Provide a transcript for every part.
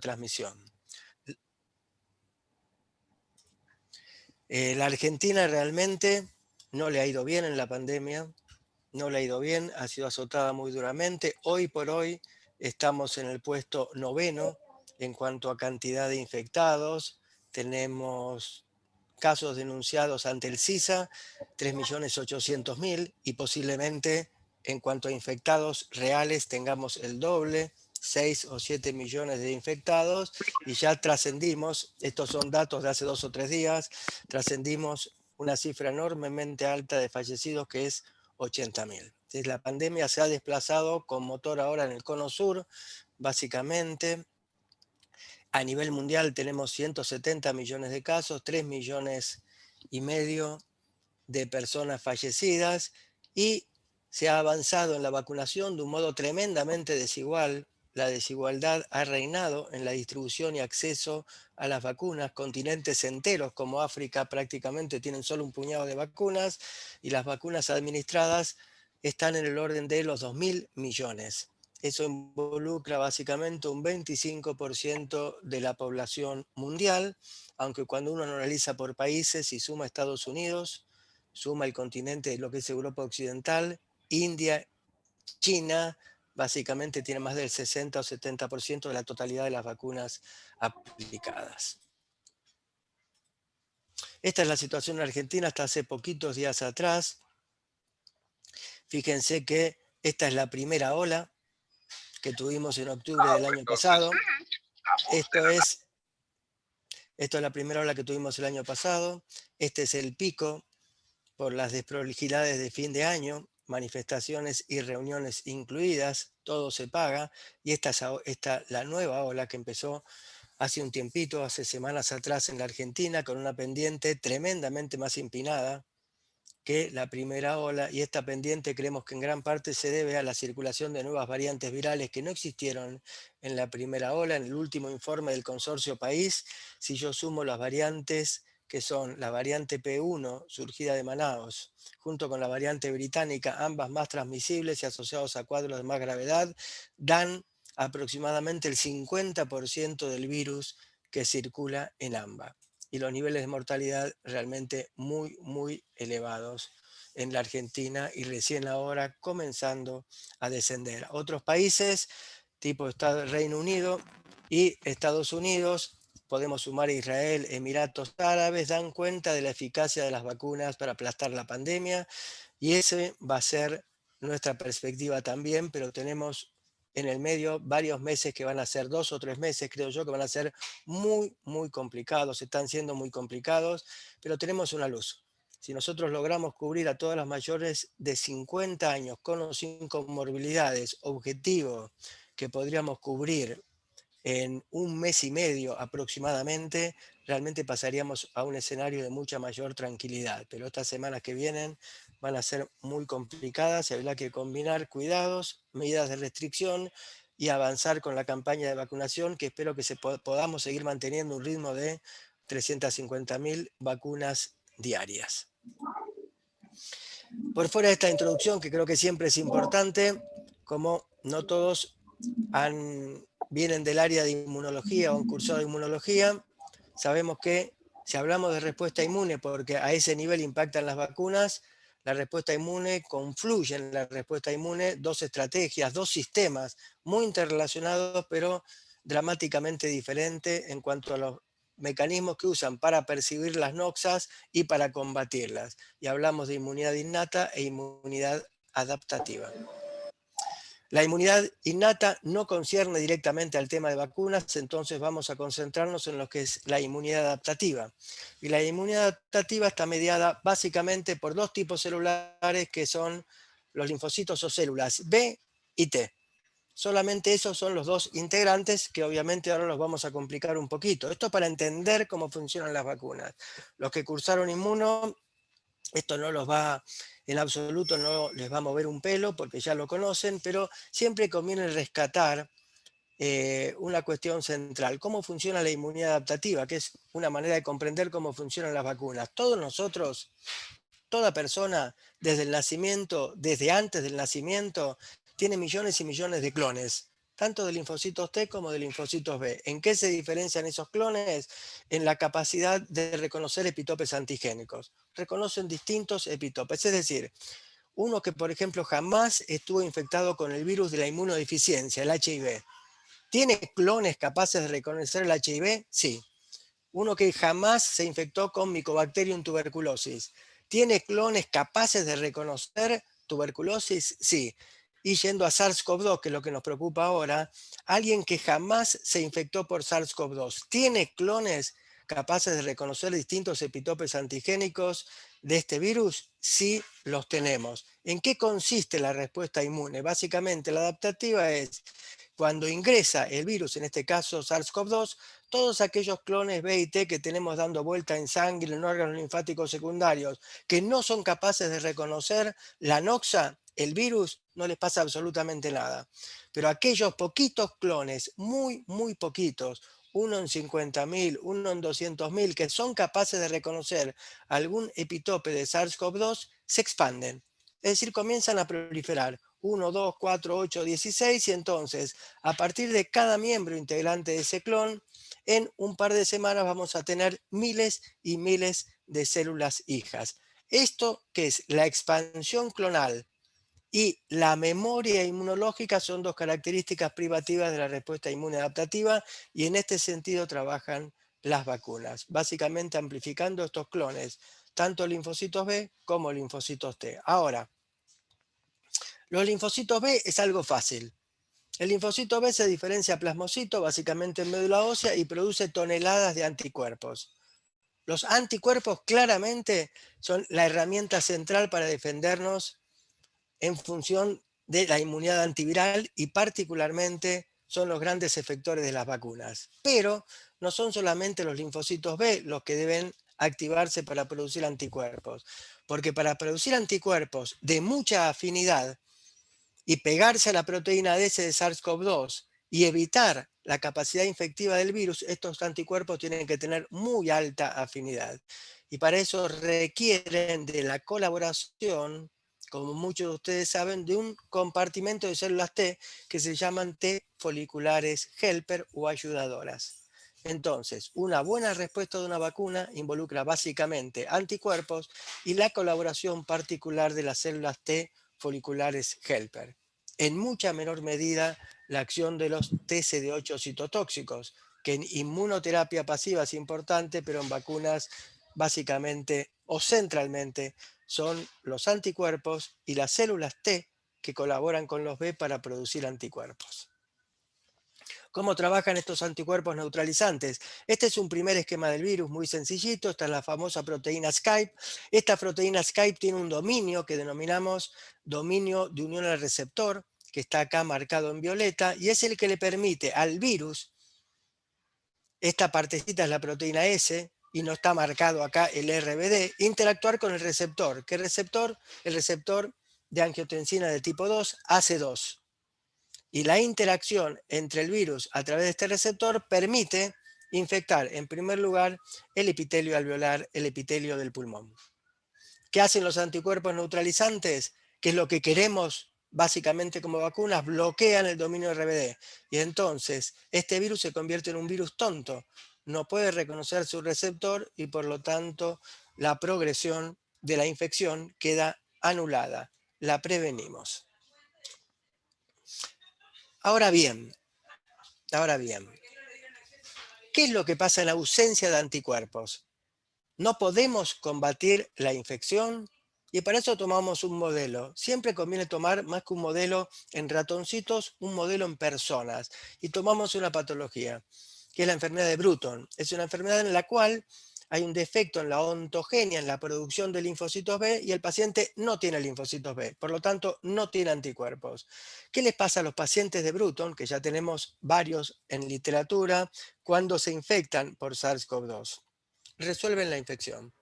transmisión. La Argentina realmente no le ha ido bien en la pandemia, no le ha ido bien, ha sido azotada muy duramente. Hoy por hoy estamos en el puesto 9º en cuanto a cantidad de infectados. Tenemos casos denunciados ante el CISA, 3.800.000, y posiblemente en cuanto a infectados reales tengamos el doble, 6 o 7 millones de infectados, y ya trascendimos, estos son datos de hace 2 o 3 días, trascendimos una cifra enormemente alta de fallecidos que es 80.000. Entonces, la pandemia se ha desplazado con motor ahora en el cono sur, básicamente. A nivel mundial tenemos 170 millones de casos, 3 millones y medio de personas fallecidas, y se ha avanzado en la vacunación de un modo tremendamente desigual. La desigualdad ha reinado en la distribución y acceso a las vacunas. Continentes enteros como África prácticamente tienen solo un puñado de vacunas, y las vacunas administradas están en el orden de los 2.000 millones. Eso involucra básicamente un 25% de la población mundial, aunque cuando uno analiza por países y suma Estados Unidos, suma el continente de lo que es Europa Occidental, India, China, básicamente tiene más del 60 o 70% de la totalidad de las vacunas aplicadas. Esta es la situación en Argentina hasta hace poquitos días atrás. Fíjense que esta es la primera ola que tuvimos en octubre del año pasado. Esto es la primera ola que tuvimos el año pasado. Este es el pico por las desprolijidades de fin de año, manifestaciones y reuniones incluidas, todo se paga, y esta es la nueva ola que empezó hace un tiempito, hace semanas atrás en la Argentina, con una pendiente tremendamente más empinada que la primera ola, y esta pendiente creemos que en gran parte se debe a la circulación de nuevas variantes virales que no existieron en la primera ola. En el último informe del Consorcio País, si yo sumo las variantes que son la variante P1 surgida de Manaos, junto con la variante británica, ambas más transmisibles y asociados a cuadros de más gravedad, dan aproximadamente el 50% del virus que circula en ambas, y los niveles de mortalidad realmente muy, muy elevados en la Argentina, y recién ahora comenzando a descender. Otros países, tipo Reino Unido y Estados Unidos, podemos sumar a Israel, Emiratos Árabes, dan cuenta de la eficacia de las vacunas para aplastar la pandemia, y ese va a ser nuestra perspectiva también, pero tenemos en el medio varios meses que van a ser 2 o 3 meses, creo yo, que van a ser muy, muy complicados, están siendo muy complicados, pero tenemos una luz. Si nosotros logramos cubrir a todas las mayores de 50 años con o sin comorbilidades, objetivo que podríamos cubrir en un mes y medio aproximadamente, realmente pasaríamos a un escenario de mucha mayor tranquilidad. Pero estas semanas que vienen van a ser muy complicadas y habrá que combinar cuidados, medidas de restricción y avanzar con la campaña de vacunación, que espero que podamos seguir manteniendo un ritmo de 350.000 vacunas diarias. Por fuera de esta introducción, que creo que siempre es importante, como no todos vienen del área de inmunología o han cursado inmunología, sabemos que si hablamos de respuesta inmune, porque a ese nivel impactan las vacunas, la respuesta inmune confluye en la respuesta inmune dos estrategias, dos sistemas muy interrelacionados, pero dramáticamente diferentes en cuanto a los mecanismos que usan para percibir las noxas y para combatirlas. Y hablamos de inmunidad innata e inmunidad adaptativa. La inmunidad innata no concierne directamente al tema de vacunas, entonces vamos a concentrarnos en lo que es la inmunidad adaptativa. Y la inmunidad adaptativa está mediada básicamente por dos tipos celulares, que son los linfocitos o células B y T. Solamente esos son los dos integrantes, que obviamente ahora los vamos a complicar un poquito. Esto para entender cómo funcionan las vacunas. Los que cursaron inmuno, esto no los va, en absoluto no les va a mover un pelo porque ya lo conocen, pero siempre conviene rescatar una cuestión central: cómo funciona la inmunidad adaptativa, que es una manera de comprender cómo funcionan las vacunas. Todos nosotros, toda persona, desde el nacimiento, desde antes del nacimiento, tiene millones y millones de clones. tanto de linfocitos T como de linfocitos B. ¿En qué se diferencian esos clones? En la capacidad de reconocer epitopes antigénicos. Reconocen distintos epitopes, es decir, uno que, por ejemplo, jamás estuvo infectado con el virus de la inmunodeficiencia, el HIV. ¿Tiene clones capaces de reconocer el HIV? Sí. Uno que jamás se infectó con Mycobacterium tuberculosis. ¿Tiene clones capaces de reconocer tuberculosis? Sí. Y yendo a SARS-CoV-2, que es lo que nos preocupa ahora, alguien que jamás se infectó por SARS-CoV-2, ¿tiene clones capaces de reconocer distintos epitopes antigénicos de este virus? Sí, los tenemos. ¿En qué consiste la respuesta inmune? Básicamente, la adaptativa es cuando ingresa el virus, en este caso SARS-CoV-2, todos aquellos clones B y T que tenemos dando vuelta en sangre, en órganos linfáticos secundarios, que no son capaces de reconocer la noxa, el virus, no les pasa absolutamente nada. Pero aquellos poquitos clones, muy poquitos, uno en 50.000, uno en 200.000, que son capaces de reconocer algún epitope de SARS-CoV-2, se expanden. Es decir, comienzan a proliferar. 1, 2, 4, 8, 16 y entonces a partir de cada miembro integrante de ese clon, en un par de semanas vamos a tener miles y miles de células hijas. Esto que es la expansión clonal y la memoria inmunológica son dos características privativas de la respuesta inmune adaptativa y en este sentido trabajan las vacunas, básicamente amplificando estos clones, tanto linfocitos B como linfocitos T. Ahora, los linfocitos B es algo fácil. El linfocito B se diferencia a plasmocito, básicamente en médula ósea, y produce toneladas de anticuerpos. Los anticuerpos claramente son la herramienta central para defendernos en función de la inmunidad antiviral y particularmente son los grandes efectores de las vacunas. Pero no son solamente los linfocitos B los que deben activarse para producir anticuerpos, porque para producir anticuerpos de mucha afinidad y pegarse a la proteína DS de SARS-CoV-2 y evitar la capacidad infectiva del virus, estos anticuerpos tienen que tener muy alta afinidad. Y para eso requieren de la colaboración, como muchos de ustedes saben, de un compartimento de células T que se llaman T foliculares helper o ayudadoras. Entonces, una buena respuesta de una vacuna involucra básicamente anticuerpos y la colaboración particular de las células T foliculares helper. En mucha menor medida la acción de los TCD8 citotóxicos, que en inmunoterapia pasiva es importante, pero en vacunas básicamente o centralmente son los anticuerpos y las células T que colaboran con los B para producir anticuerpos. ¿Cómo trabajan estos anticuerpos neutralizantes? Este es un primer esquema del virus muy sencillito. Esta es la famosa proteína Skype. Esta proteína Skype tiene un dominio que denominamos dominio de unión al receptor, que está acá marcado en violeta, y es el que le permite al virus, esta partecita es la proteína S, y no está marcado acá el RBD, interactuar con el receptor. ¿Qué receptor? El receptor de angiotensina de tipo 2, AC2. Y la interacción entre el virus a través de este receptor permite infectar, en primer lugar, el epitelio alveolar, el epitelio del pulmón. ¿Qué hacen los anticuerpos neutralizantes? Que es lo que queremos básicamente como vacunas, bloquean el dominio RBD. Y entonces este virus se convierte en un virus tonto. No puede reconocer su receptor y por lo tanto la progresión de la infección queda anulada. La prevenimos. Ahora bien, ahora bien, ¿qué es lo que pasa en ausencia de anticuerpos? No podemos combatir la infección y para eso tomamos un modelo. Siempre conviene tomar más que un modelo en ratoncitos, un modelo en personas. Y tomamos una patología, que es la enfermedad de Bruton. Es una enfermedad en la cual hay un defecto en la ontogenia, en la producción de linfocitos B, y el paciente no tiene linfocitos B, por lo tanto no tiene anticuerpos. ¿Qué les pasa a los pacientes de Bruton, que ya tenemos varios en literatura, cuando se infectan por SARS-CoV-2? Resuelven la infección.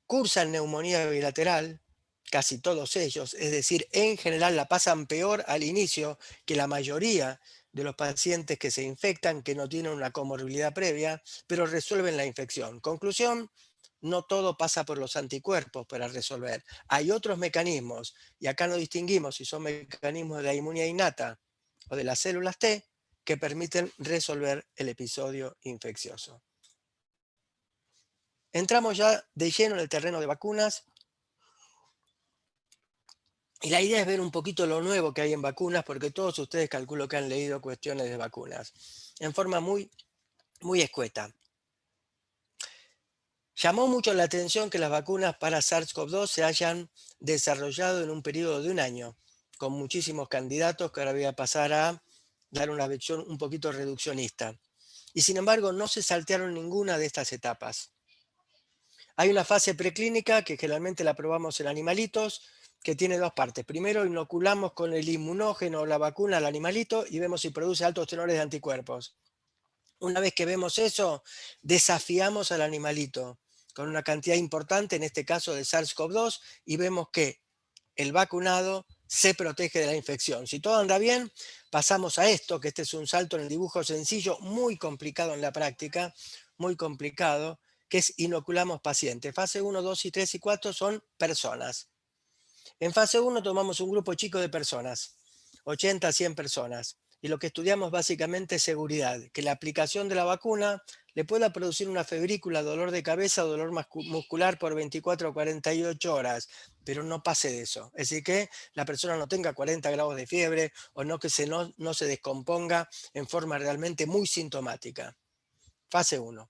Cursan neumonía bilateral, casi todos ellos, es decir, en general la pasan peor al inicio que la mayoría de los pacientes que se infectan, que no tienen una comorbilidad previa, pero resuelven la infección. Conclusión, no todo pasa por los anticuerpos para resolver. Hay otros mecanismos, y acá no distinguimos si son mecanismos de la inmunidad innata o de las células T que permiten resolver el episodio infeccioso. Entramos ya de lleno en el terreno de vacunas y la idea es ver un poquito lo nuevo que hay en vacunas, porque todos ustedes calculo que han leído cuestiones de vacunas en forma muy escueta. Llamó mucho la atención que las vacunas para SARS-CoV-2 se hayan desarrollado en un periodo de un año, con muchísimos candidatos que ahora voy a pasar a dar una versión un poquito reduccionista. Y sin embargo, no se saltearon ninguna de estas etapas. Hay una fase preclínica que generalmente la probamos en animalitos, que tiene dos partes. Primero, inoculamos con el inmunógeno o la vacuna al animalito y vemos si produce altos tenores de anticuerpos. Una vez que vemos eso, desafiamos al animalito con una cantidad importante, en este caso de SARS-CoV-2, y vemos que el vacunado se protege de la infección. Si todo anda bien, pasamos a esto, que este es un salto en el dibujo sencillo, muy complicado en la práctica, muy complicado, que es inoculamos pacientes. Fase 1, 2 y 3 y 4 son personas. En fase 1 tomamos un grupo chico de personas, 80 a 100 personas, y lo que estudiamos básicamente es seguridad, que la aplicación de la vacuna le pueda producir una febrícula, dolor de cabeza o dolor muscular por 24 o 48 horas, pero no pase de eso. Es decir, que la persona no tenga 40 grados de fiebre o no que no se descomponga en forma realmente muy sintomática. Fase 1.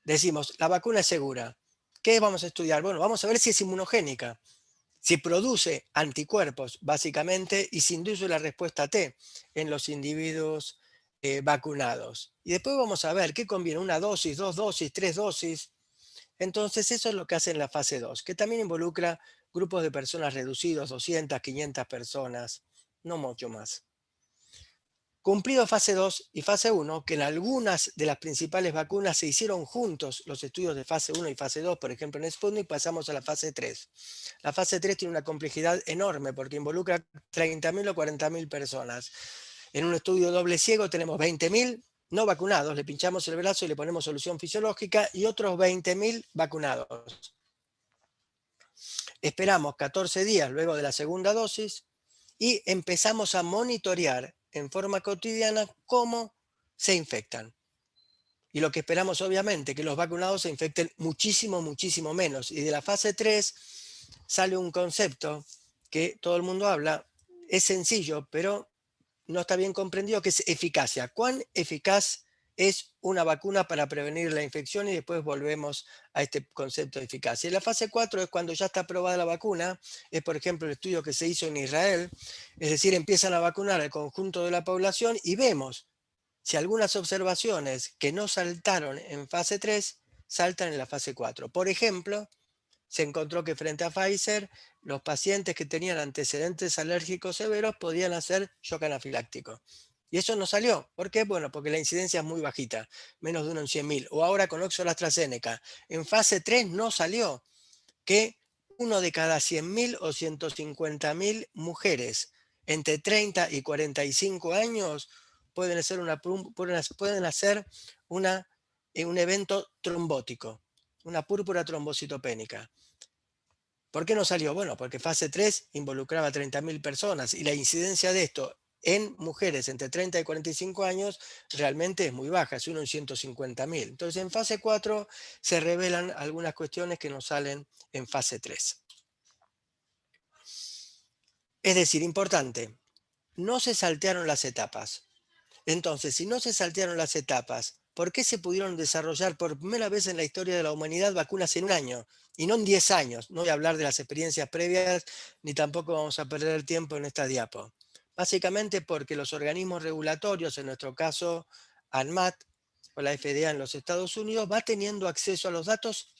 Decimos, la vacuna es segura. ¿Qué vamos a estudiar? Bueno, vamos a ver si es inmunogénica, si produce anticuerpos, básicamente, y si induce la respuesta T en los individuos vacunados. Y después vamos a ver qué conviene, una dosis, dos dosis, tres dosis. Entonces, eso es lo que hace en la fase 2, que también involucra grupos de personas reducidos, 200, 500 personas, no mucho más. Cumplido fase 2 y fase 1, que en algunas de las principales vacunas se hicieron juntos los estudios de fase 1 y fase 2, por ejemplo en Sputnik, pasamos a la fase 3. La fase 3 tiene una complejidad enorme porque involucra 30.000 o 40.000 personas. En un estudio doble ciego tenemos 20.000 no vacunados, le pinchamos el brazo y le ponemos solución fisiológica, y otros 20.000 vacunados. Esperamos 14 días luego de la segunda dosis y empezamos a monitorear en forma cotidiana cómo se infectan. Y lo que esperamos, obviamente, que los vacunados se infecten muchísimo, muchísimo menos. Y de la fase 3 sale un concepto que todo el mundo habla, es sencillo, pero no está bien comprendido, que es eficacia. ¿Cuán eficaz es una vacuna para prevenir la infección? Y después volvemos a este concepto de eficacia. Y la fase 4 es cuando ya está aprobada la vacuna, es por ejemplo el estudio que se hizo en Israel, es decir, empiezan a vacunar al conjunto de la población y vemos si algunas observaciones que no saltaron en fase 3 saltan en la fase 4. Por ejemplo, se encontró que frente a Pfizer, los pacientes que tenían antecedentes alérgicos severos podían hacer shock anafiláctico. Y eso no salió. ¿Por qué? Bueno, porque la incidencia es muy bajita, menos de 1 en 100.000. O ahora con Oxford AstraZeneca. En fase 3 no salió que uno de cada 100.000 o 150.000 mujeres entre 30 y 45 años pueden hacer, un evento trombótico, una púrpura trombocitopénica. ¿Por qué no salió? Bueno, porque fase 3 involucraba a 30.000 personas y la incidencia de esto en mujeres entre 30 y 45 años realmente es muy baja, es 1 en 150.000. Entonces en fase 4 se revelan algunas cuestiones que no salen en fase 3. Es decir, importante, no se saltearon las etapas. Entonces, si no se saltearon las etapas, ¿por qué se pudieron desarrollar por primera vez en la historia de la humanidad vacunas en un año y no en 10 años? No voy a hablar de las experiencias previas, ni tampoco vamos a perder el tiempo en esta diapo. Básicamente porque los organismos regulatorios, en nuestro caso ANMAT o la FDA en los Estados Unidos, va teniendo acceso a los datos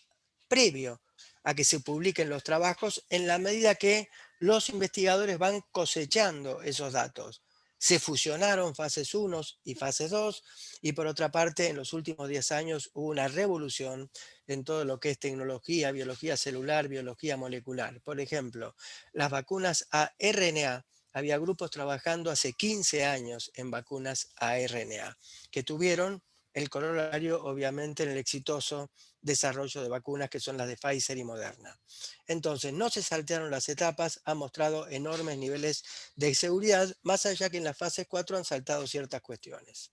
previo a que se publiquen los trabajos en la medida que los investigadores van cosechando esos datos. Se fusionaron fases 1 y fases 2 y por otra parte en los últimos 10 años hubo una revolución en todo lo que es tecnología, biología celular, biología molecular. Por ejemplo, las vacunas a RNA. Había grupos trabajando hace 15 años en vacunas a RNA que tuvieron el corolario obviamente en el exitoso desarrollo de vacunas que son las de Pfizer y Moderna. Entonces, no se saltearon las etapas, ha mostrado enormes niveles de seguridad, más allá que en la fase 4 han saltado ciertas cuestiones.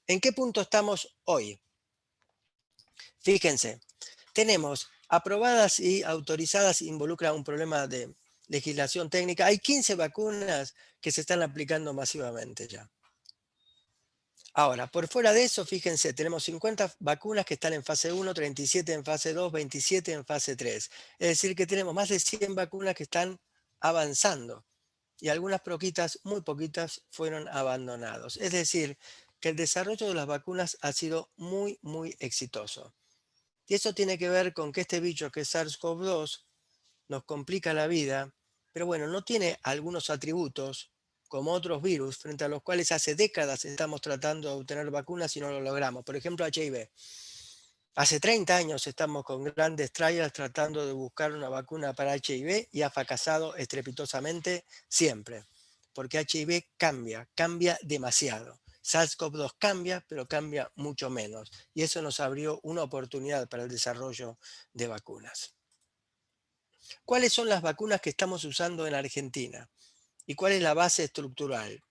¿En qué punto estamos hoy? Fíjense, tenemos aprobadas y autorizadas, involucra un problema de legislación técnica. Hay 15 vacunas que se están aplicando masivamente ya. Ahora, por fuera de eso, fíjense, tenemos 50 vacunas que están en fase 1, 37 en fase 2, 27 en fase 3. Es decir, que tenemos más de 100 vacunas que están avanzando y algunas poquitas, muy poquitas, fueron abandonados. Es decir, que el desarrollo de las vacunas ha sido muy, muy exitoso. Y eso tiene que ver con que este bicho, que es SARS-CoV-2, nos complica la vida, pero bueno, no tiene algunos atributos como otros virus frente a los cuales hace décadas estamos tratando de obtener vacunas y no lo logramos. Por ejemplo, HIV. Hace 30 años estamos con grandes trials tratando de buscar una vacuna para HIV y ha fracasado estrepitosamente siempre, porque HIV cambia demasiado. SARS-CoV-2 cambia, pero cambia mucho menos. Y eso nos abrió una oportunidad para el desarrollo de vacunas. ¿Cuáles son las vacunas que estamos usando en Argentina? ¿Y cuál es la base estructural?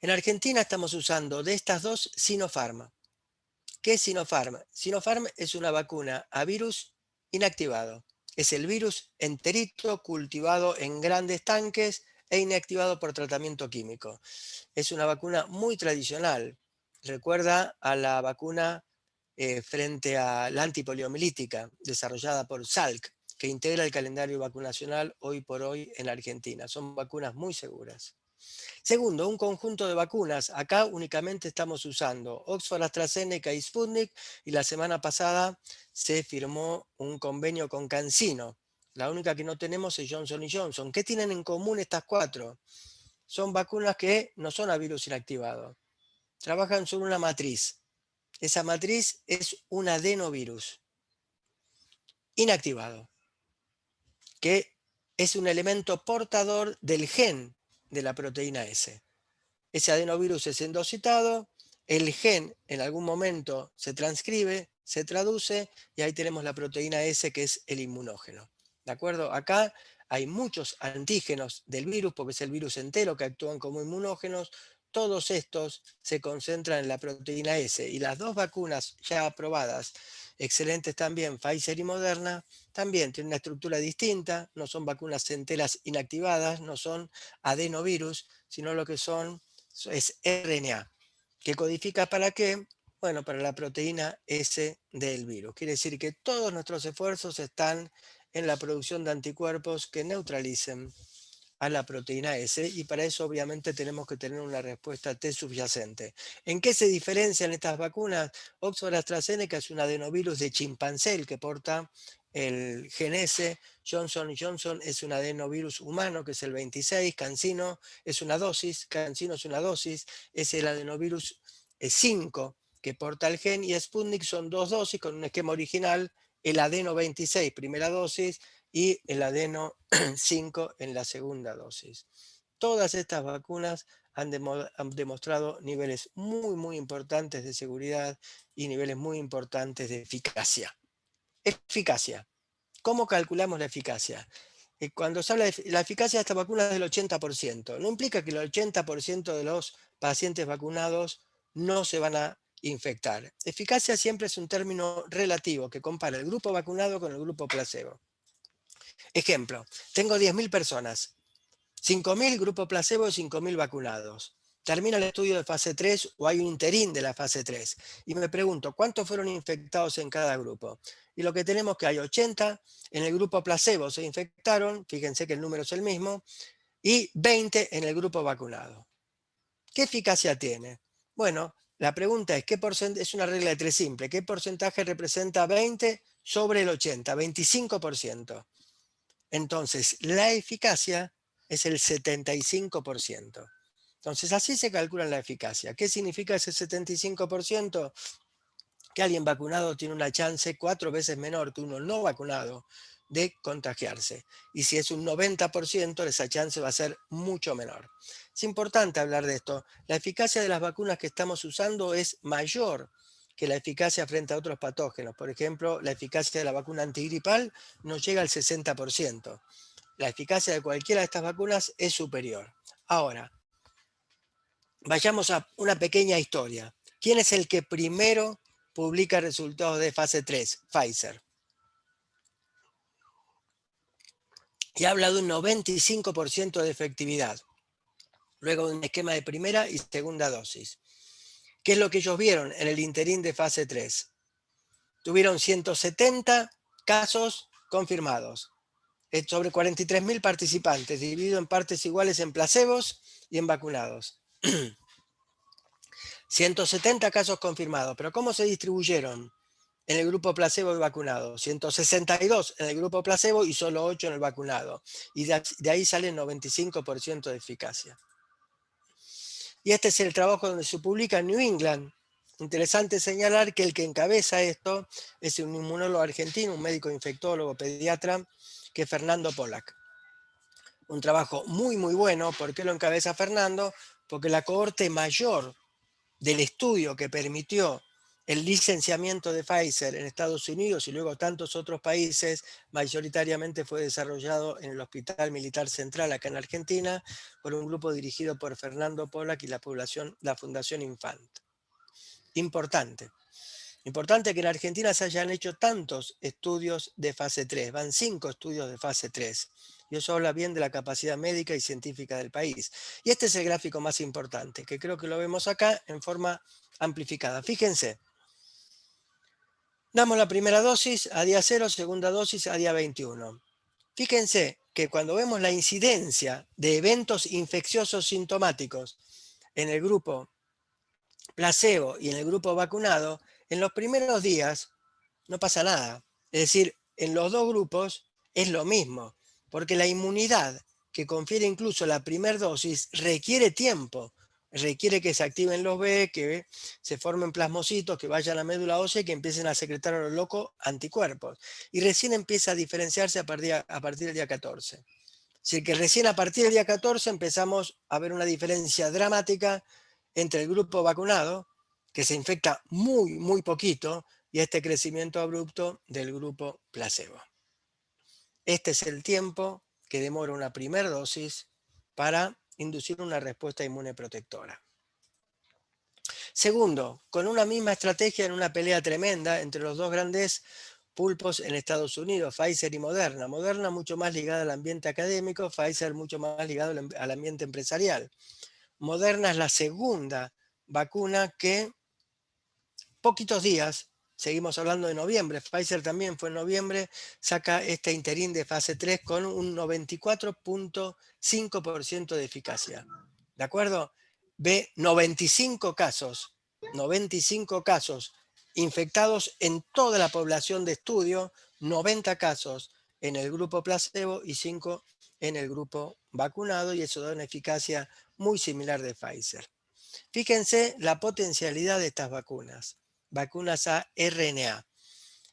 En Argentina estamos usando de estas dos Sinopharm. ¿Qué es Sinopharm? Sinopharm es una vacuna a virus inactivado. Es el virus enterito cultivado en grandes tanques e inactivado por tratamiento químico. Es una vacuna muy tradicional. Recuerda a la vacuna frente a la antipoliomielítica desarrollada por Salk, que integra el calendario vacunacional hoy por hoy en Argentina. Son vacunas muy seguras. Segundo, un conjunto de vacunas. Acá únicamente estamos usando Oxford, AstraZeneca y Sputnik, y la semana pasada se firmó un convenio con CanSino. La única que no tenemos es Johnson Johnson. ¿Qué tienen en común estas cuatro? Son vacunas que no son a virus inactivado. Trabajan sobre una matriz. Esa matriz es un adenovirus inactivado, que es un elemento portador del gen de la proteína S. Ese adenovirus es endocitado, el gen en algún momento se transcribe, se traduce y ahí tenemos la proteína S, que es el inmunógeno. ¿De acuerdo? Acá hay muchos antígenos del virus, porque es el virus entero que actúan como inmunógenos. Todos estos se concentran en la proteína S y las dos vacunas ya aprobadas, excelentes también, Pfizer y Moderna, también tienen una estructura distinta, no son vacunas enteras inactivadas, no son adenovirus, sino lo que son es RNA, que codifica ¿para qué? Bueno, para la proteína S del virus. Quiere decir que todos nuestros esfuerzos están en la producción de anticuerpos que neutralicen a la proteína S y para eso obviamente tenemos que tener una respuesta T subyacente. ¿En qué se diferencian estas vacunas? Oxford AstraZeneca es un adenovirus de chimpancé el que porta el gen S. Johnson Johnson es un adenovirus humano que es el 26. CanSino es una dosis, es el adenovirus 5 que porta el gen, y Sputnik son dos dosis con un esquema original, el adeno 26 primera dosis y el adeno 5 en la segunda dosis. Todas estas vacunas han demostrado niveles muy, muy importantes de seguridad y niveles muy importantes de eficacia. Eficacia. ¿Cómo calculamos la eficacia? Cuando se habla de la eficacia de esta vacuna es del 80%. No implica que el 80% de los pacientes vacunados no se van a infectar. Eficacia siempre es un término relativo que compara el grupo vacunado con el grupo placebo. Ejemplo, tengo 10.000 personas, 5.000 grupo placebo y 5.000 vacunados. Termina el estudio de fase 3 o hay un interín de la fase 3 y me pregunto, ¿cuántos fueron infectados en cada grupo? Y lo que tenemos que hay 80 en el grupo placebo se infectaron, fíjense que el número es el mismo, y 20 en el grupo vacunado. ¿Qué eficacia tiene? Bueno, la pregunta es, es una regla de 3 simple, ¿qué porcentaje representa 20 sobre el 80? 25%. Entonces, la eficacia es el 75%. Entonces, así se calcula la eficacia. ¿Qué significa ese 75%? Que alguien vacunado tiene una chance 4 veces menor que uno no vacunado de contagiarse. Y si es un 90%, esa chance va a ser mucho menor. Es importante hablar de esto. La eficacia de las vacunas que estamos usando es mayor que la eficacia frente a otros patógenos. Por ejemplo, la eficacia de la vacuna antigripal no llega al 60%. La eficacia de cualquiera de estas vacunas es superior. Ahora, vayamos a una pequeña historia. ¿Quién es el que primero publica resultados de fase 3? Pfizer. Y habla de un 95% de efectividad, luego de un esquema de primera y segunda dosis. ¿Qué es lo que ellos vieron en el interín de fase 3? Tuvieron 170 casos confirmados, sobre 43.000 participantes, dividido en partes iguales en placebos y en vacunados. 170 casos confirmados, pero ¿cómo se distribuyeron en el grupo placebo y vacunado? 162 en el grupo placebo y solo 8 en el vacunado. Y de ahí sale el 95% de eficacia. Y este es el trabajo donde se publica en New England. Interesante señalar que el que encabeza esto es un inmunólogo argentino, un médico infectólogo pediatra, que es Fernando Pollack. Un trabajo muy, muy bueno. ¿Por qué lo encabeza Fernando? Porque la cohorte mayor del estudio que permitió el licenciamiento de Pfizer en Estados Unidos y luego tantos otros países, mayoritariamente fue desarrollado en el Hospital Militar Central acá en Argentina, por un grupo dirigido por Fernando Pollack y la Fundación Infant. Importante. Importante que en Argentina se hayan hecho tantos estudios de fase 3, van 5 estudios de fase 3. Y eso habla bien de la capacidad médica y científica del país. Y este es el gráfico más importante, que creo que lo vemos acá en forma amplificada. Fíjense, damos la primera dosis a día 0, segunda dosis a día 21. Fíjense que cuando vemos la incidencia de eventos infecciosos sintomáticos en el grupo placebo y en el grupo vacunado, en los primeros días no pasa nada. Es decir, en los dos grupos es lo mismo, porque la inmunidad que confiere incluso la primera dosis requiere tiempo, requiere que se activen los B, que se formen plasmocitos, que vayan a la médula ósea y que empiecen a secretar a lo loco anticuerpos. Y recién empieza a diferenciarse a partir del día 14. Así que recién a partir del día 14 empezamos a ver una diferencia dramática entre el grupo vacunado, que se infecta muy, muy poquito, y este crecimiento abrupto del grupo placebo. Este es el tiempo que demora una primera dosis para inducir una respuesta inmune protectora. Segundo, con una misma estrategia en una pelea tremenda entre los dos grandes pulpos en Estados Unidos, Pfizer y Moderna. Moderna mucho más ligada al ambiente académico, Pfizer mucho más ligado al ambiente empresarial. Moderna es la segunda vacuna que poquitos días, seguimos hablando de noviembre, Pfizer también fue en noviembre, saca este interín de fase 3 con un 94.5% de eficacia. ¿De acuerdo? Ve 95 casos infectados en toda la población de estudio, 90 casos en el grupo placebo y 5 en el grupo vacunado, y eso da una eficacia muy similar de Pfizer. Fíjense la potencialidad de estas vacunas a RNA.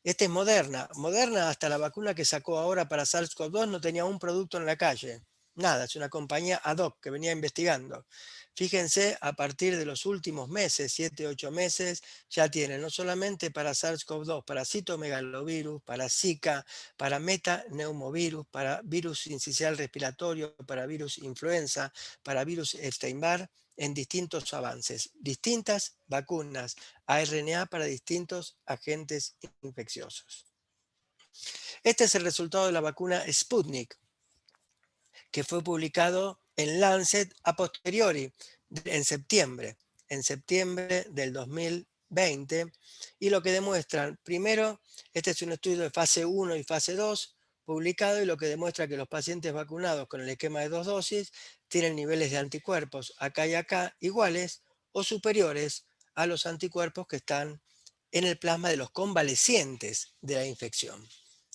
Esta es Moderna. Moderna, hasta la vacuna que sacó ahora para SARS-CoV-2, no tenía un producto en la calle. Nada, es una compañía ad hoc que venía investigando. Fíjense, a partir de los últimos meses, 7, 8 meses, ya tiene no solamente para SARS-CoV-2, para citomegalovirus, para Zika, para metaneumovirus, para virus sincicial respiratorio, para virus influenza, para virus Epstein-Barr, en distintos avances, distintas vacunas a RNA para distintos agentes infecciosos. Este es el resultado de la vacuna Sputnik, que fue publicado en Lancet a posteriori, en septiembre del 2020, y lo que demuestran, primero, este es un estudio de fase 1 y fase 2, publicado, y lo que demuestra que los pacientes vacunados con el esquema de 2 dosis tienen niveles de anticuerpos acá y acá iguales o superiores a los anticuerpos que están en el plasma de los convalecientes de la infección,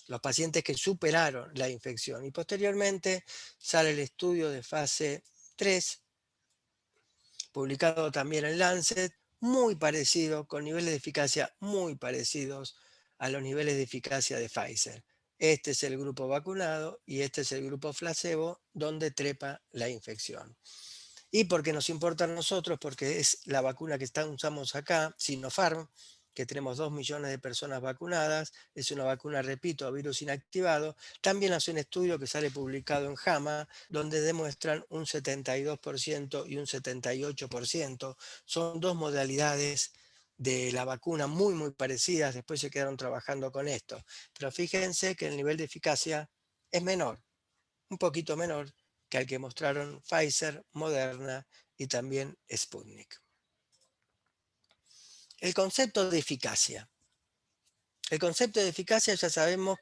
los pacientes que superaron la infección. Y posteriormente sale el estudio de fase 3, publicado también en Lancet, muy parecido, con niveles de eficacia muy parecidos a los niveles de eficacia de Pfizer. este es el grupo vacunado y este es el grupo placebo donde trepa la infección. Y porque nos importa a nosotros, porque es la vacuna que usamos acá, Sinopharm, que tenemos 2 millones de personas vacunadas, es una vacuna, repito, a virus inactivado. También hace un estudio que sale publicado en JAMA, donde demuestran un 72% y un 78%. Son dos modalidades de la vacuna muy, muy parecidas, después se quedaron trabajando con esto. Pero fíjense que el nivel de eficacia es menor, un poquito menor que el que mostraron Pfizer, Moderna y también Sputnik. El concepto de eficacia. El concepto de eficacia ya sabemos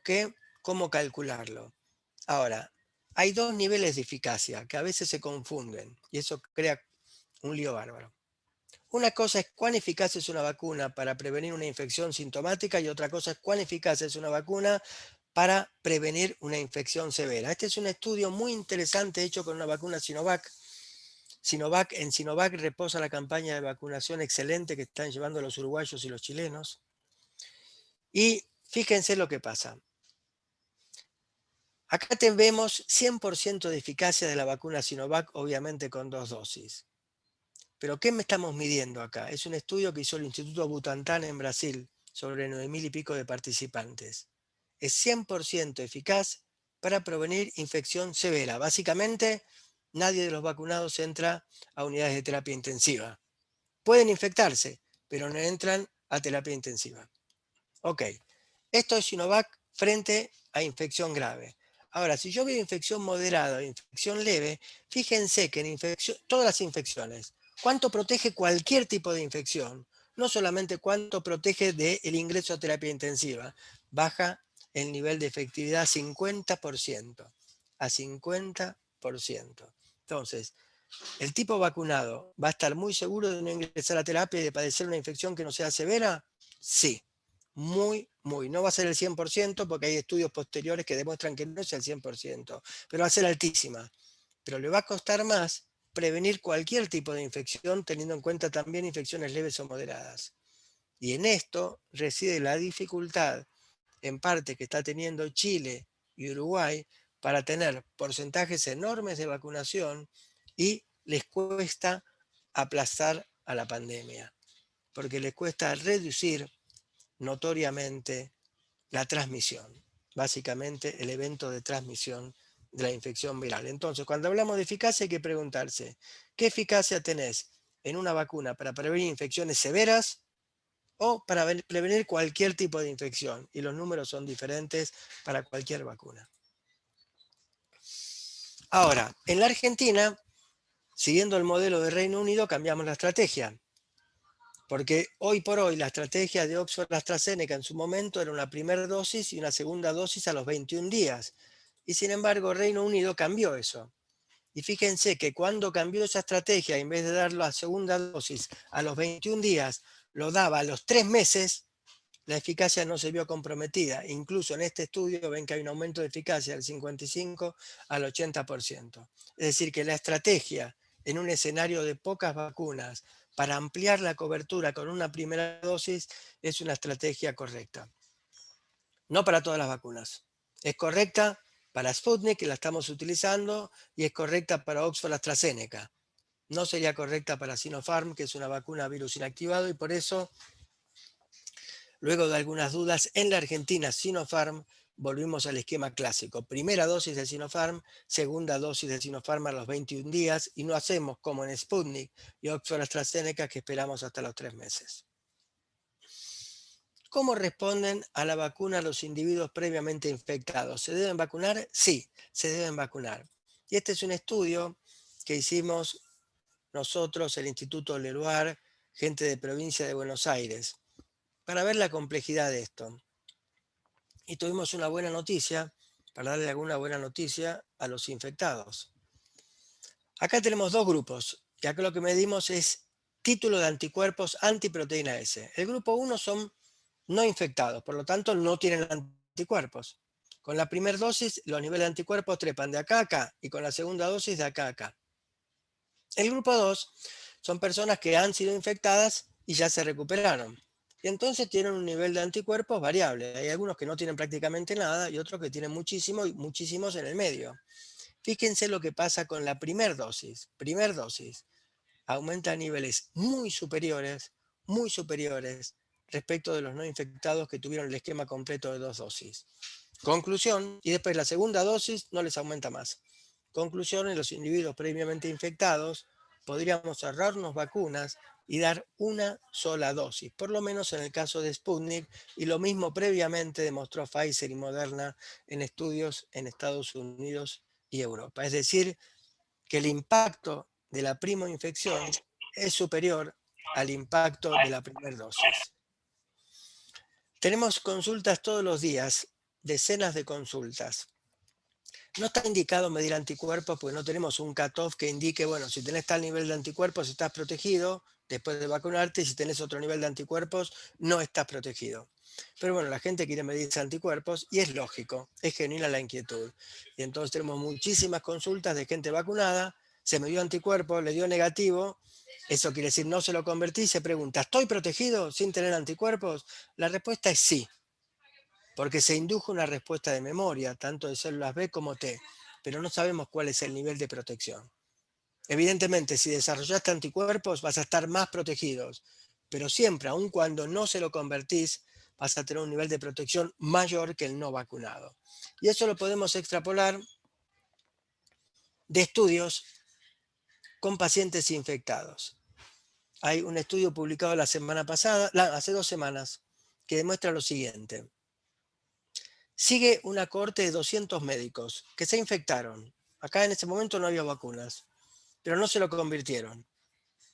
cómo calcularlo. Ahora, hay dos niveles de eficacia que a veces se confunden y eso crea un lío bárbaro. Una cosa es cuán eficaz es una vacuna para prevenir una infección sintomática y otra cosa es cuán eficaz es una vacuna para prevenir una infección severa. Este es un estudio muy interesante hecho con una vacuna Sinovac. En Sinovac reposa la campaña de vacunación excelente que están llevando los uruguayos y los chilenos. Y fíjense lo que pasa. Acá vemos 100% de eficacia de la vacuna Sinovac, obviamente con 2 dosis. Pero ¿qué me estamos midiendo acá? Es un estudio que hizo el Instituto Butantan en Brasil sobre 9.000 y pico de participantes. Es 100% eficaz para prevenir infección severa. Básicamente, nadie de los vacunados entra a unidades de terapia intensiva. Pueden infectarse, pero no entran a terapia intensiva. Ok, esto es Sinovac frente a infección grave. Ahora, si yo veo infección moderada o infección leve, fíjense que en todas las infecciones, ¿cuánto protege cualquier tipo de infección? No solamente cuánto protege del ingreso a terapia intensiva. Baja el nivel de efectividad 50%, a 50%. Entonces, ¿el tipo vacunado va a estar muy seguro de no ingresar a terapia y de padecer una infección que no sea severa? Sí, muy. No va a ser el 100% porque hay estudios posteriores que demuestran que no es el 100%, pero va a ser altísima. Pero le va a costar más prevenir cualquier tipo de infección teniendo en cuenta también infecciones leves o moderadas. Y en esto reside la dificultad, en parte, que está teniendo Chile y Uruguay para tener porcentajes enormes de vacunación y les cuesta aplazar a la pandemia, porque les cuesta reducir notoriamente la transmisión, básicamente el evento de transmisión de la infección viral. Entonces, cuando hablamos de eficacia hay que preguntarse, ¿qué eficacia tenés en una vacuna para prevenir infecciones severas o para prevenir cualquier tipo de infección? Y los números son diferentes para cualquier vacuna. Ahora, en la Argentina, siguiendo el modelo de Reino Unido, cambiamos la estrategia. Porque hoy por hoy la estrategia de Oxford AstraZeneca en su momento era una primera dosis y una segunda dosis a los 21 días. Y sin embargo, Reino Unido cambió eso. Y fíjense que cuando cambió esa estrategia, en vez de dar la segunda dosis a los 21 días, lo daba a los 3 meses, la eficacia no se vio comprometida. Incluso en este estudio ven que hay un aumento de eficacia del 55 al 80%. Es decir, que la estrategia en un escenario de pocas vacunas para ampliar la cobertura con una primera dosis es una estrategia correcta. No para todas las vacunas. Es correcta para Sputnik, que la estamos utilizando, y es correcta para Oxford AstraZeneca. No sería correcta para Sinopharm, que es una vacuna virus inactivado, y por eso, luego de algunas dudas, en la Argentina Sinopharm volvimos al esquema clásico. Primera dosis de Sinopharm, segunda dosis de Sinopharm a los 21 días, y no hacemos como en Sputnik y Oxford AstraZeneca, que esperamos hasta los 3 meses. ¿Cómo responden a la vacuna los individuos previamente infectados? ¿Se deben vacunar? Sí, se deben vacunar. Y este es un estudio que hicimos nosotros, el Instituto Leluar, gente de provincia de Buenos Aires, para ver la complejidad de esto. Y tuvimos una buena noticia, para darle alguna buena noticia a los infectados. Acá tenemos dos grupos, y acá lo que medimos es título de anticuerpos antiproteína S. El grupo 1 son no infectados, por lo tanto no tienen anticuerpos. Con la primera dosis los niveles de anticuerpos trepan de acá a acá y con la segunda dosis de acá a acá. El grupo 2 son personas que han sido infectadas y ya se recuperaron. Y entonces tienen un nivel de anticuerpos variable. Hay algunos que no tienen prácticamente nada y otros que tienen muchísimo y muchísimos en el medio. Fíjense lo que pasa con la primer dosis. Primer dosis aumenta a niveles muy superiores respecto de los no infectados que tuvieron el esquema completo de 2 dosis. Conclusión, y después la segunda dosis no les aumenta más. Conclusión, en los individuos previamente infectados podríamos ahorrarnos vacunas y dar una sola dosis, por lo menos en el caso de Sputnik, y lo mismo previamente demostró Pfizer y Moderna en estudios en Estados Unidos y Europa. Es decir, que el impacto de la primoinfección es superior al impacto de la primera dosis. Tenemos consultas todos los días, decenas de consultas. No está indicado medir anticuerpos porque no tenemos un cutoff que indique, bueno, si tenés tal nivel de anticuerpos estás protegido después de vacunarte y si tenés otro nivel de anticuerpos no estás protegido. Pero bueno, la gente quiere medirse anticuerpos y es lógico, es genuina la inquietud. Y entonces tenemos muchísimas consultas de gente vacunada, se me dio anticuerpos, le dio negativo, eso quiere decir no se lo convertí, se pregunta, ¿estoy protegido sin tener anticuerpos? La respuesta es sí, porque se indujo una respuesta de memoria, tanto de células B como T, pero no sabemos cuál es el nivel de protección. Evidentemente, si desarrollaste anticuerpos, vas a estar más protegidos, pero siempre, aun cuando no se lo convertís, vas a tener un nivel de protección mayor que el no vacunado. Y eso lo podemos extrapolar de estudios con pacientes infectados. Hay un estudio publicado la semana pasada, hace 2 semanas, que demuestra lo siguiente. Sigue una cohorte de 200 médicos que se infectaron. Acá en ese momento no había vacunas, pero no se lo convirtieron.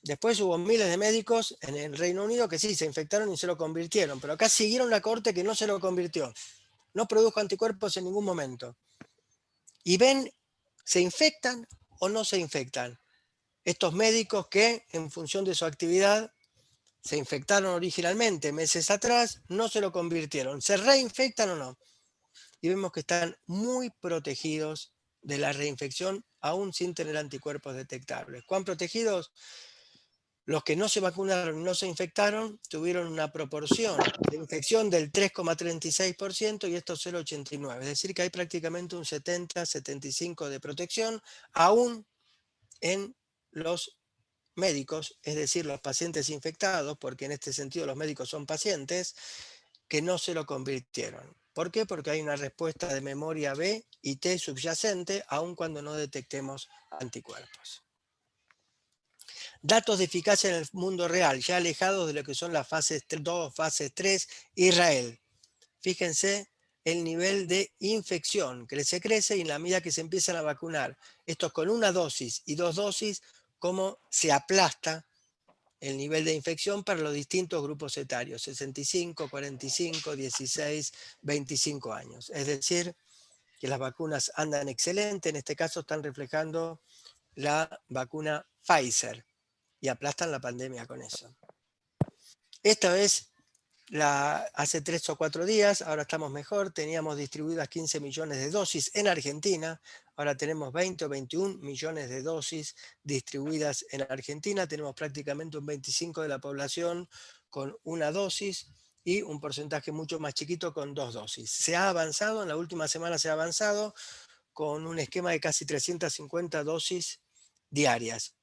Después hubo miles de médicos en el Reino Unido que sí, se infectaron y se lo convirtieron, pero acá siguieron la cohorte que no se lo convirtió. No produjo anticuerpos en ningún momento. Y ven, ¿se infectan o no se infectan? Estos médicos que, en función de su actividad, se infectaron originalmente meses atrás, no se lo convirtieron. ¿Se reinfectan o no? Y vemos que están muy protegidos de la reinfección, aún sin tener anticuerpos detectables. ¿Cuán protegidos? Los que no se vacunaron y no se infectaron tuvieron una proporción de infección del 3,36% y estos 0,89%. Es decir, que hay prácticamente un 70-75% de protección, aún en los médicos, es decir, los pacientes infectados, porque en este sentido los médicos son pacientes, que no se lo convirtieron. ¿Por qué? Porque hay una respuesta de memoria B y T subyacente, aun cuando no detectemos anticuerpos. Datos de eficacia en el mundo real, ya alejados de lo que son las fases 2, fase 3, Israel. Fíjense el nivel de infección, crece y en la medida que se empiezan a vacunar, estos con una dosis y 2 dosis, cómo se aplasta el nivel de infección para los distintos grupos etarios, 65, 45, 16, 25 años. Es decir, que las vacunas andan excelente, en este caso están reflejando la vacuna Pfizer y aplastan la pandemia con eso. Esta vez, hace 3 o 4 días, ahora estamos mejor, teníamos distribuidas 15 millones de dosis en Argentina, ahora tenemos 20 o 21 millones de dosis distribuidas en Argentina, tenemos prácticamente un 25% de la población con una dosis y un porcentaje mucho más chiquito con 2 dosis. Se ha avanzado, en la última semana se ha avanzado con un esquema de casi 350 dosis diarias,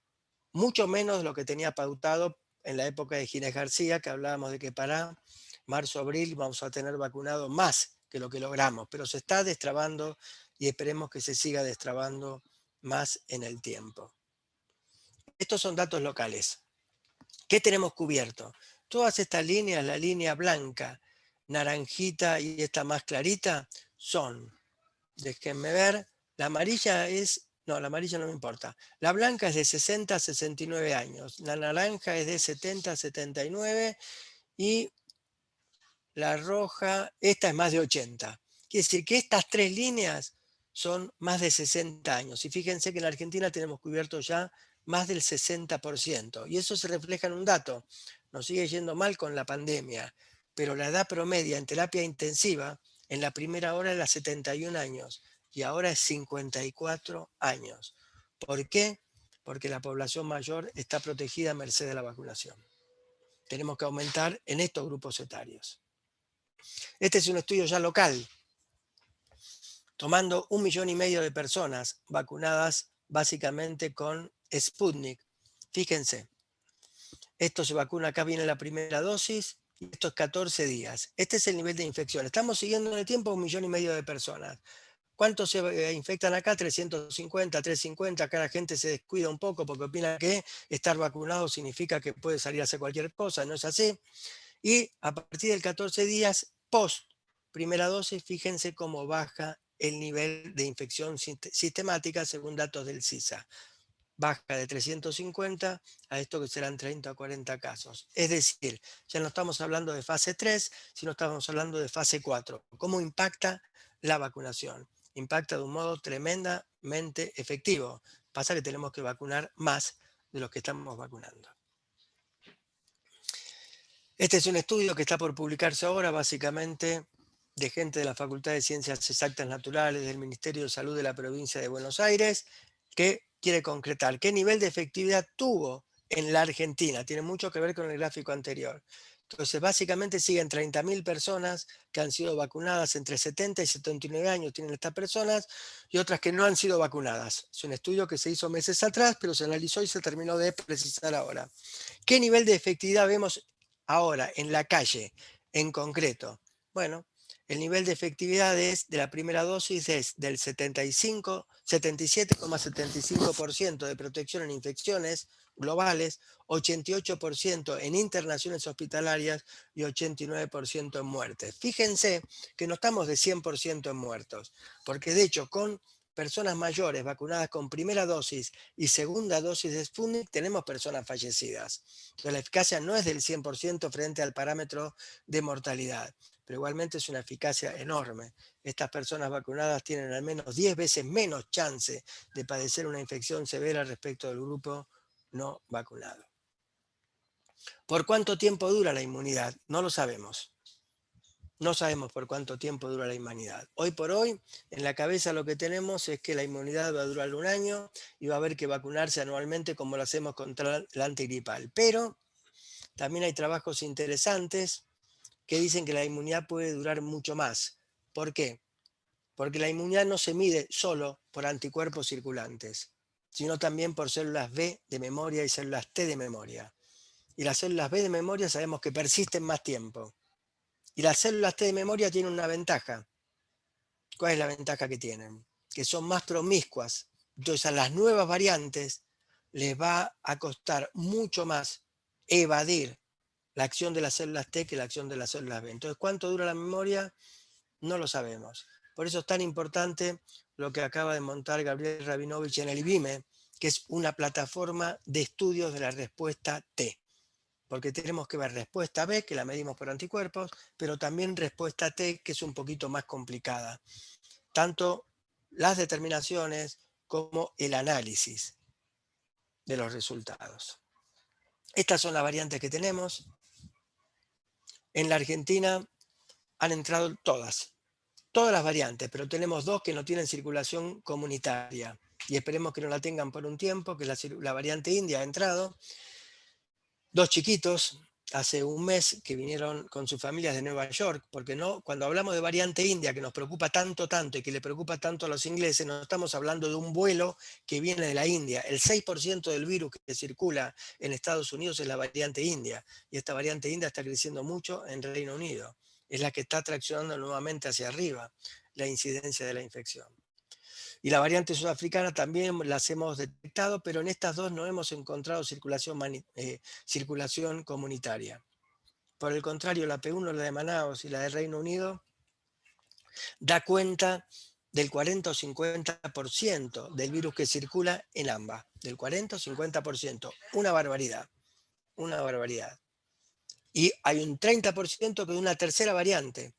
mucho menos de lo que tenía pautado en la época de Ginés García, que hablábamos de que para marzo-abril vamos a tener vacunado más que lo que logramos, pero se está destrabando y esperemos que se siga destrabando más en el tiempo. Estos son datos locales. ¿Qué tenemos cubierto? Todas estas líneas, la línea blanca, naranjita y esta más clarita, son, déjenme ver, la amarilla es, no, la amarilla no me importa. La blanca es de 60 a 69 años, la naranja es de 70 a 79 y la roja, esta es más de 80. Quiere decir que estas 3 líneas son más de 60 años. Y fíjense que en la Argentina tenemos cubierto ya más del 60%. Y eso se refleja en un dato. Nos sigue yendo mal con la pandemia, pero la edad promedia en terapia intensiva en la primera hora era 71 años y ahora es 54 años. ¿Por qué? Porque la población mayor está protegida a merced de la vacunación. tenemos que aumentar en estos grupos etarios. Este es un estudio ya local, tomando 1,5 millones de personas vacunadas básicamente con Sputnik. Fíjense, esto se vacuna, acá viene la primera dosis, y esto es 14 días. Este es el nivel de infección. Estamos siguiendo en el tiempo 1,5 millones de personas. ¿Cuántos se infectan acá? 350, 350. Acá la gente se descuida un poco porque opina que estar vacunado significa que puede salir a hacer cualquier cosa. No es así. Y a partir del 14 días post primera dosis, fíjense cómo baja el nivel de infección sistemática según datos del CISA. Baja de 350 a esto que serán 30 o 40 casos. Es decir, ya no estamos hablando de fase 3, sino estamos hablando de fase 4. ¿Cómo impacta la vacunación? Impacta de un modo tremendamente efectivo. Pasa que tenemos que vacunar más de los que estamos vacunando. Este es un estudio que está por publicarse ahora, básicamente de gente de la Facultad de Ciencias Exactas Naturales del Ministerio de Salud de la provincia de Buenos Aires, que quiere concretar qué nivel de efectividad tuvo en la Argentina. Tiene mucho que ver con el gráfico anterior. Entonces, básicamente siguen 30.000 personas que han sido vacunadas entre 70 y 79 años, tienen estas personas, y otras que no han sido vacunadas. Es un estudio que se hizo meses atrás, pero se analizó y se terminó de precisar ahora. ¿Qué nivel de efectividad vemos ahora en la calle en concreto? Bueno, el nivel de efectividad de la primera dosis es del 77,75% de protección en infecciones globales, 88% en internaciones hospitalarias y 89% en muertes. Fíjense que no estamos de 100% en muertos, porque de hecho con personas mayores vacunadas con primera dosis y segunda dosis de Sputnik tenemos personas fallecidas. Entonces la eficacia no es del 100% frente al parámetro de mortalidad, pero igualmente es una eficacia enorme. Estas personas vacunadas tienen al menos 10 veces menos chance de padecer una infección severa respecto del grupo no vacunado. ¿Por cuánto tiempo dura la inmunidad? No lo sabemos. No sabemos por cuánto tiempo dura la inmunidad. Hoy por hoy, en la cabeza lo que tenemos es que la inmunidad va a durar 1 año y va a haber que vacunarse anualmente como lo hacemos contra la antigripal. Pero también hay trabajos interesantes que dicen que la inmunidad puede durar mucho más. ¿Por qué? Porque la inmunidad no se mide solo por anticuerpos circulantes, sino también por células B de memoria y células T de memoria. Y las células B de memoria sabemos que persisten más tiempo. Y las células T de memoria tienen una ventaja. ¿Cuál es la ventaja que tienen? Que son más promiscuas. Entonces a las nuevas variantes les va a costar mucho más evadir la acción de las células T que la acción de las células B. Entonces, ¿cuánto dura la memoria? No lo sabemos. Por eso es tan importante lo que acaba de montar Gabriel Rabinovich en el IBIME, que es una plataforma de estudios de la respuesta T. Porque tenemos que ver respuesta B, que la medimos por anticuerpos, pero también respuesta T, que es un poquito más complicada. Tanto las determinaciones como el análisis de los resultados. Estas son las variantes que tenemos. En la Argentina han entrado todas las variantes, pero tenemos 2 que no tienen circulación comunitaria y esperemos que no la tengan por un tiempo, que la variante india ha entrado. 2 chiquitos hace un mes que vinieron con sus familias de Nueva York, porque no, cuando hablamos de variante india que nos preocupa tanto y que le preocupa tanto a los ingleses, no estamos hablando de un vuelo que viene de la India. El 6% del virus que circula en Estados Unidos es la variante india, y esta variante india está creciendo mucho en Reino Unido. Es la que está traccionando nuevamente hacia arriba la incidencia de la infección. Y la variante sudafricana también las hemos detectado, pero en estas 2 no hemos encontrado circulación comunitaria. Por el contrario, la P1, la de Manaus y la de Reino Unido, da cuenta del 40 o 50% del virus que circula en ambas. Del 40 o 50%. Una barbaridad. Una barbaridad. Y hay un 30% que de una tercera variante,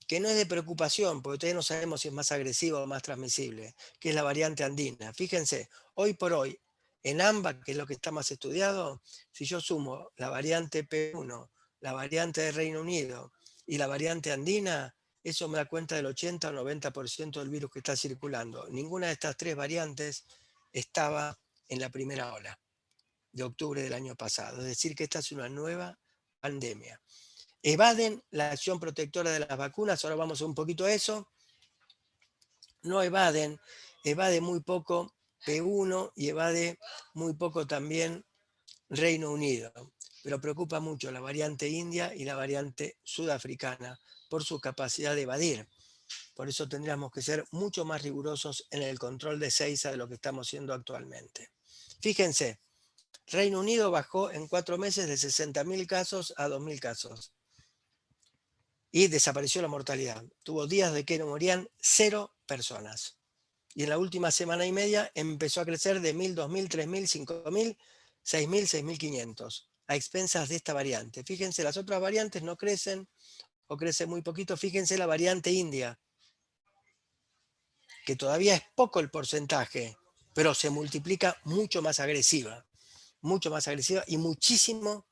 que no es de preocupación, porque todavía no sabemos si es más agresiva o más transmisible, que es la variante andina. Fíjense, hoy por hoy, en AMBA, que es lo que está más estudiado, si yo sumo la variante P1, la variante de Reino Unido y la variante andina, eso me da cuenta del 80 o 90% del virus que está circulando. Ninguna de estas 3 variantes estaba en la primera ola de octubre del año pasado. Es decir, que esta es una nueva pandemia. Evaden la acción protectora de las vacunas, ahora vamos un poquito a eso. No evade muy poco P1 y evade muy poco también Reino Unido, pero preocupa mucho la variante india y la variante sudafricana por su capacidad de evadir. Por eso tendríamos que ser mucho más rigurosos en el control de Seiza de lo que estamos siendo actualmente. Fíjense, Reino Unido bajó en 4 meses de 60.000 casos a 2.000 casos. Y desapareció la mortalidad. Tuvo días de que no morían 0 personas. Y en la última semana y media empezó a crecer de 1.000, 2.000, 3.000, 5.000, 6.000, 6.500, a expensas de esta variante. Fíjense, las otras variantes no crecen o crecen muy poquito. Fíjense la variante india, que todavía es poco el porcentaje, pero se multiplica mucho más agresiva y muchísimo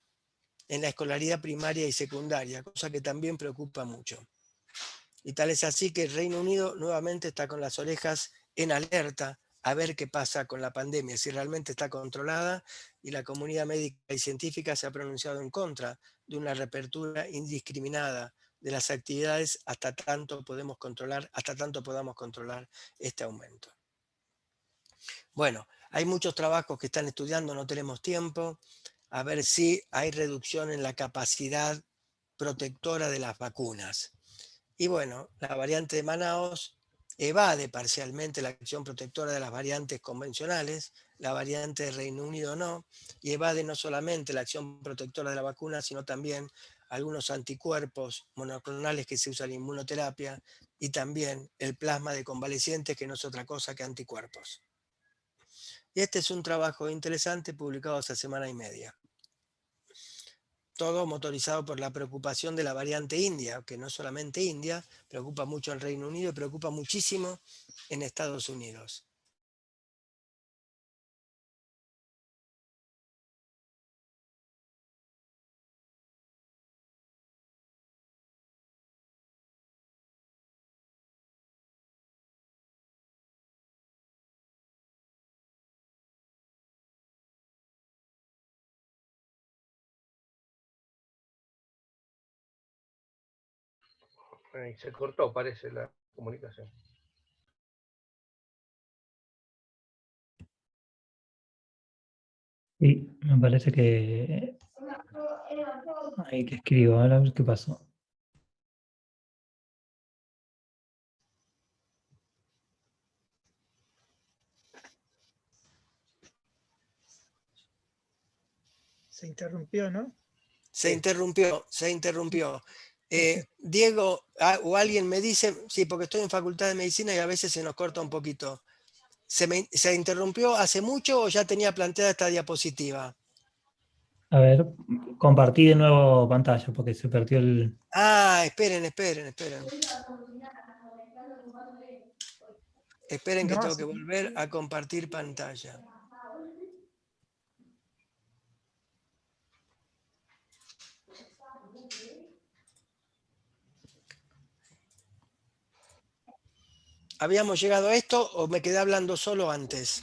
en la escolaridad primaria y secundaria, cosa que también preocupa mucho. Y tal es así que el Reino Unido nuevamente está con las orejas en alerta a ver qué pasa con la pandemia, si realmente está controlada, y la comunidad médica y científica se ha pronunciado en contra de una reapertura indiscriminada de las actividades hasta tanto podamos controlar este aumento. Bueno, hay muchos trabajos que están estudiando, no tenemos tiempo, a ver si hay reducción en la capacidad protectora de las vacunas. Y bueno, la variante de Manaos evade parcialmente la acción protectora de las variantes convencionales, la variante de Reino Unido no, y evade no solamente la acción protectora de la vacuna, sino también algunos anticuerpos monoclonales que se usan en inmunoterapia y también el plasma de convalecientes, que no es otra cosa que anticuerpos. Y este es un trabajo interesante publicado hace semana y media. Todo motorizado por la preocupación de la variante india, que no solamente India, preocupa mucho en Reino Unido y preocupa muchísimo en Estados Unidos. Y se cortó, parece, la comunicación. Sí, me parece que ahí que escribo, a ver qué pasó. Se interrumpió, ¿no? Se interrumpió. Diego, o alguien me dice, sí, porque estoy en Facultad de Medicina y a veces se nos corta un poquito. ¿Se interrumpió hace mucho o ya tenía planteada esta diapositiva? A ver, compartí de nuevo pantalla porque se perdió el... Ah, esperen. Esperen que No, tengo que volver a compartir pantalla. ¿Habíamos llegado a esto o me quedé hablando solo antes?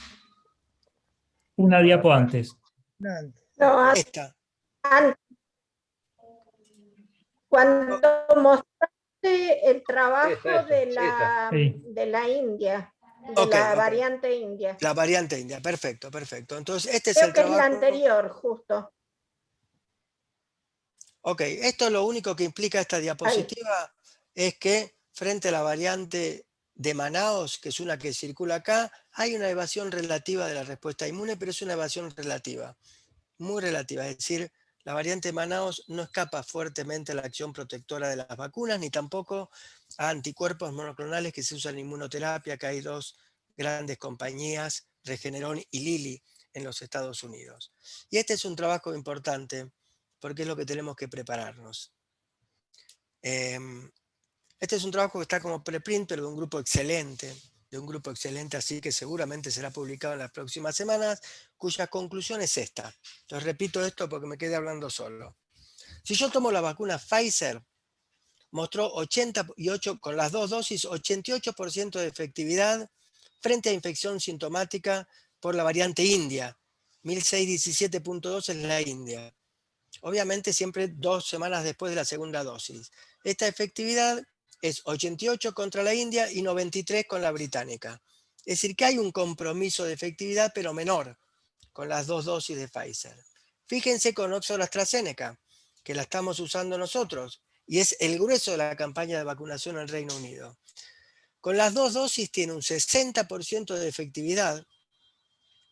Una diapo antes. no, Esta. Cuando mostraste el trabajo Esa, de Sí. la India, de Ok, la ok. variante india. La variante india, perfecto. Entonces, este es Creo el que es la trabajo. anterior, justo. Ok, esto lo único que implica esta diapositiva es que frente a la variante de Manaos, que es una que circula acá, hay una evasión relativa de la respuesta inmune, pero es una evasión relativa, muy relativa. Es decir, la variante de Manaos no escapa fuertemente a la acción protectora de las vacunas, ni tampoco a anticuerpos monoclonales que se usan en inmunoterapia, que hay 2 grandes compañías, Regeneron y Lilly, en los Estados Unidos. Y este es un trabajo importante, porque es lo que tenemos que prepararnos. Este es un trabajo que está como preprint, pero de un grupo excelente, así que seguramente será publicado en las próximas semanas, cuya conclusión es esta. Entonces repito esto porque me quedé hablando solo. Si yo tomo la vacuna Pfizer, mostró 88, con las 2 dosis, 88% de efectividad frente a infección sintomática por la variante india. 1617.2 es la India. Obviamente siempre 2 semanas después de la segunda dosis. Esta efectividad es 88 contra la India y 93 con la británica. Es decir, que hay un compromiso de efectividad, pero menor, con las 2 dosis de Pfizer. Fíjense con Oxford AstraZeneca, que la estamos usando nosotros, y es el grueso de la campaña de vacunación en el Reino Unido. Con las 2 dosis tiene un 60% de efectividad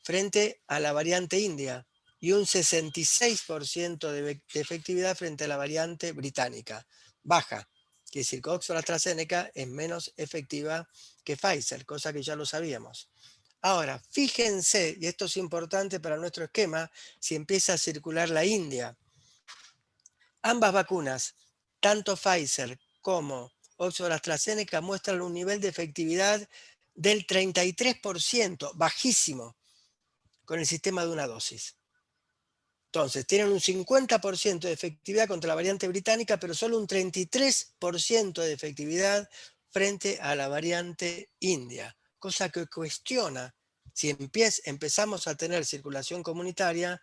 frente a la variante india y un 66% de efectividad frente a la variante británica. Baja. Quiere decir que Oxford AstraZeneca es menos efectiva que Pfizer, cosa que ya lo sabíamos. Ahora, fíjense, y esto es importante para nuestro esquema, si empieza a circular la India. Ambas vacunas, tanto Pfizer como Oxford AstraZeneca, muestran un nivel de efectividad del 33%, bajísimo, con el sistema de una dosis. Entonces, tienen un 50% de efectividad contra la variante británica, pero solo un 33% de efectividad frente a la variante india, cosa que cuestiona si empezamos a tener circulación comunitaria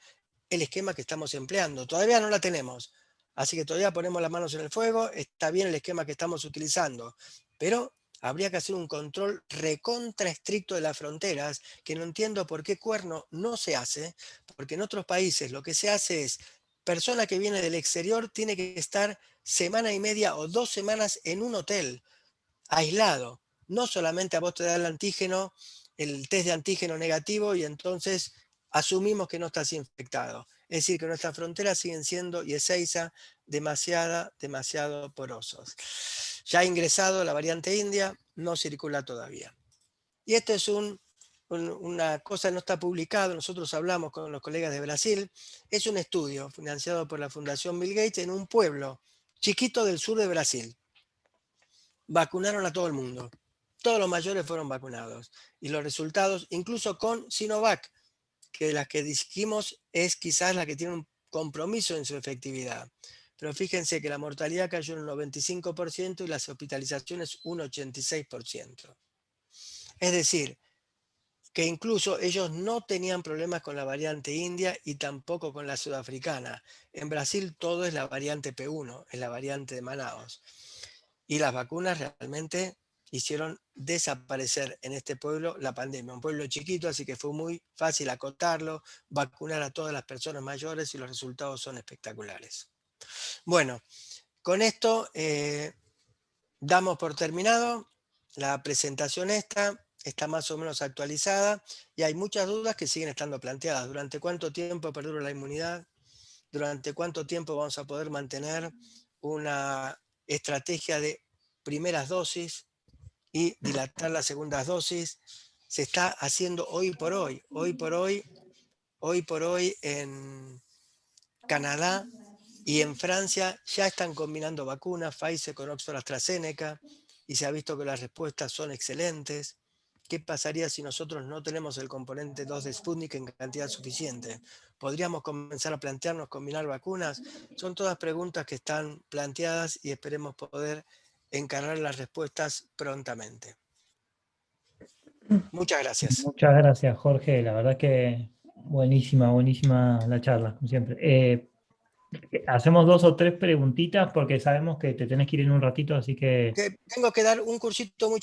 el esquema que estamos empleando. Todavía no la tenemos, así que todavía ponemos las manos en el fuego, está bien el esquema que estamos utilizando, pero habría que hacer un control recontra estricto de las fronteras, que no entiendo por qué cuerno no se hace, porque en otros países lo que se hace es, persona que viene del exterior tiene que estar semana y media o 2 semanas en un hotel, aislado. No solamente a vos te da el antígeno, el test de antígeno negativo y entonces asumimos que no estás infectado. Es decir, que nuestras fronteras siguen siendo, y Ezeiza, demasiado porosos. Ya ha ingresado la variante india, no circula todavía. Y esto es una cosa, no está publicado, nosotros hablamos con los colegas de Brasil, es un estudio financiado por la Fundación Bill Gates en un pueblo chiquito del sur de Brasil. Vacunaron a todo el mundo. Todos los mayores fueron vacunados. Y los resultados, incluso con Sinovac, que de las que dijimos es quizás la que tiene un compromiso en su efectividad. Pero fíjense que la mortalidad cayó en un 95% y las hospitalizaciones un 86%. Es decir, que incluso ellos no tenían problemas con la variante india y tampoco con la sudafricana. En Brasil todo es la variante P1, es la variante de Manaus. Y las vacunas realmente hicieron desaparecer en este pueblo la pandemia. Un pueblo chiquito, así que fue muy fácil acotarlo, vacunar a todas las personas mayores y los resultados son espectaculares. Bueno, con esto damos por terminado la presentación está más o menos actualizada y hay muchas dudas que siguen estando planteadas. ¿Durante cuánto tiempo perdura la inmunidad? ¿Durante cuánto tiempo vamos a poder mantener una estrategia de primeras dosis y dilatar las segundas dosis? Se está haciendo hoy por hoy en Canadá y en Francia ya están combinando vacunas, Pfizer con Oxford AstraZeneca, y se ha visto que las respuestas son excelentes. ¿Qué pasaría si nosotros no tenemos el componente 2 de Sputnik en cantidad suficiente? ¿Podríamos comenzar a plantearnos combinar vacunas? Son todas preguntas que están planteadas y esperemos poder encarar las respuestas prontamente. Muchas gracias. Muchas gracias, Jorge. La verdad que buenísima la charla, como siempre. Hacemos 2 o 3 preguntitas porque sabemos que te tenés que ir en un ratito, así que... Tengo que dar un cursito muy